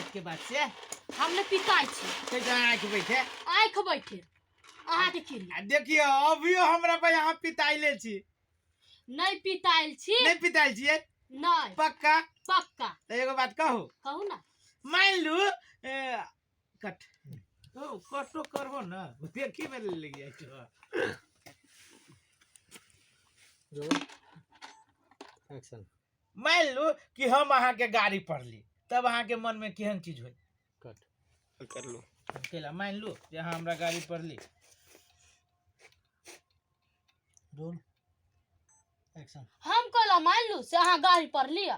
बात के बाद से हमने पिताई छी कैसे आँख बैठे अहाँ देखिए देखियो अभियो हमरा पे यहाँ पिताइले छी नहीं पिताइल छी नहीं पिताइल छियै नहीं पक्का पक्का तो एगो बात कहू कहू ना मान लू कट ओ कटो करबो ना देखी में ले गया एक्शन मान लू कि हम अहाँ के गाड़ी पढ़ली तब अहाँ के मन में केहन चीज होई कट कर लो केला मान लू जे अहाँ हमरा गाड़ी पढ़ली रोल एक्शन हम कहला मान लू से अहाँ गाड़ी पर लिया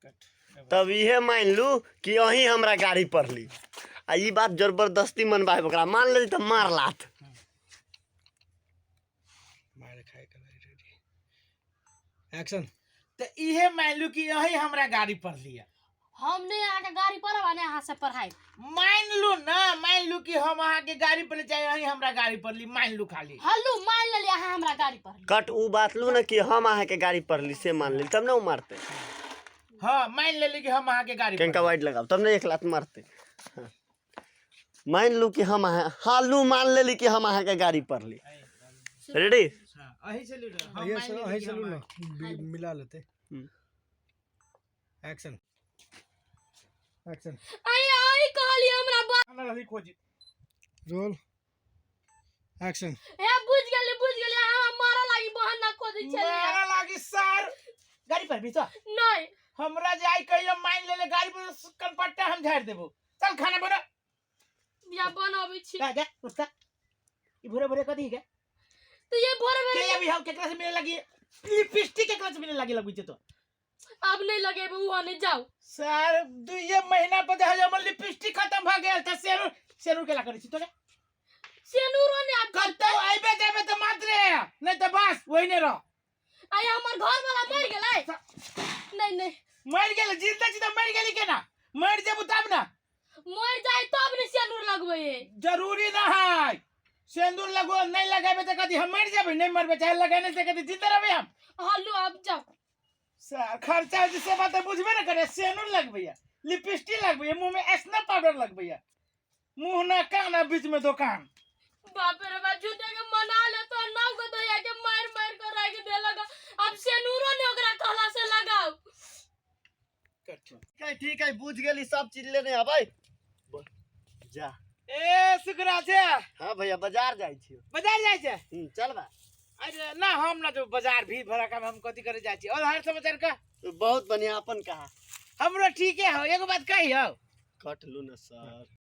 कट तब इहे मान लू कि अही हमरा गाड़ी पर ली आ ई बात जबरदस्ती मनबा ओकरा मान ले त मार लात मार खाए कर रेडी एक्शन तो इहे मान लू कि यही हमरा गाड़ी पढ़ली हमने यहाँ के गाड़ी पर आने यहाँ से पढ़ाई मान लू ना मान लू कि हम अहाँ के गाड़ी पर चाहे यही हमरा गाड़ी पढ़ली मान लू खाली हल्लू मान ले लिया अहाँ हमरा गाड़ी पर कट उ बात लू ना कि हम अहाँ के गाड़ी पर ली से मान ली तब ना उ मारते हाँ मान ले कि हम अहाँ के गाड़ी केंका वाइट लगाओ तब ना एक लात मारते हाँ। मान लू कि हम हालू मान लेली कि हम अहाँ के गाड़ी पर ली रेडी अही से लू ना मिला लेते एक्शन एक्शन आई कहली हमरा बात हमरा रही खोजी रोल एक्शन ए बुझ गेली हम मारा लागी बहन ना खोदी छले मारा लागी सर गाड़ी पर भी तो नहीं हमरा जाई कहियो मान ले गाड़ी पर कनपट्टा हम झाड़ देबो चल खाना बना या बनाबी छी जा जा उस्ता ई भोरे भोरे कथी के तो ये भोर में के अभी हम केकरा से मिले लगी लिपस्टिक केकरा से मिले लगी लगुचे तो अब नहीं लगे वो नहीं जाओ सर 2 महीना पर जहां हमर लिपस्टिक खत्म भ गेल त सेनु केला करै छी तोरे सेनुरो ने आप कतो आइबे जेबे त मात्र नहीं त बस ओइने रह आई हमर घर वाला मर गेलै नहीं मर गेल जिंदा छी त मर गेली केना मर जेबू तब ना मर जाए तब ने सेनुर लगबै जरूरी ना है सेंदूर लगो नहीं लगाबे त कदी हम मर जेबे नहीं मरबे चाहे लगाने से कदी जिंदा रहबे हम हल्लू अब जाओ सर खर्चा जिसे बात बुझबे ना करे सेंदूर लगबैया लिपस्टिक लगबैया मुंह में स्नैप पाउडर लगबैया मुंह ना कान बीच में दुकान बाप रे बा झूठे के मना ले तो नाव को दया के मार कर रख दे लगा अब सेनुरो ने ओकरा कहला से लगाओ ठीक है बुझ गेली सब चीज लेने आबै जा ए सुकरा छे हाँ भैया बाजार जाई छी बाजार जाय छे चल बा अरे ना हम ना जो बाजार भीड़ भड़का में हम कथी करे जाय छी और हर समाचार का बहुत बढ़िया अपन कहा हमरो ठीक है हो एगो बात कही हो कट लू ना सर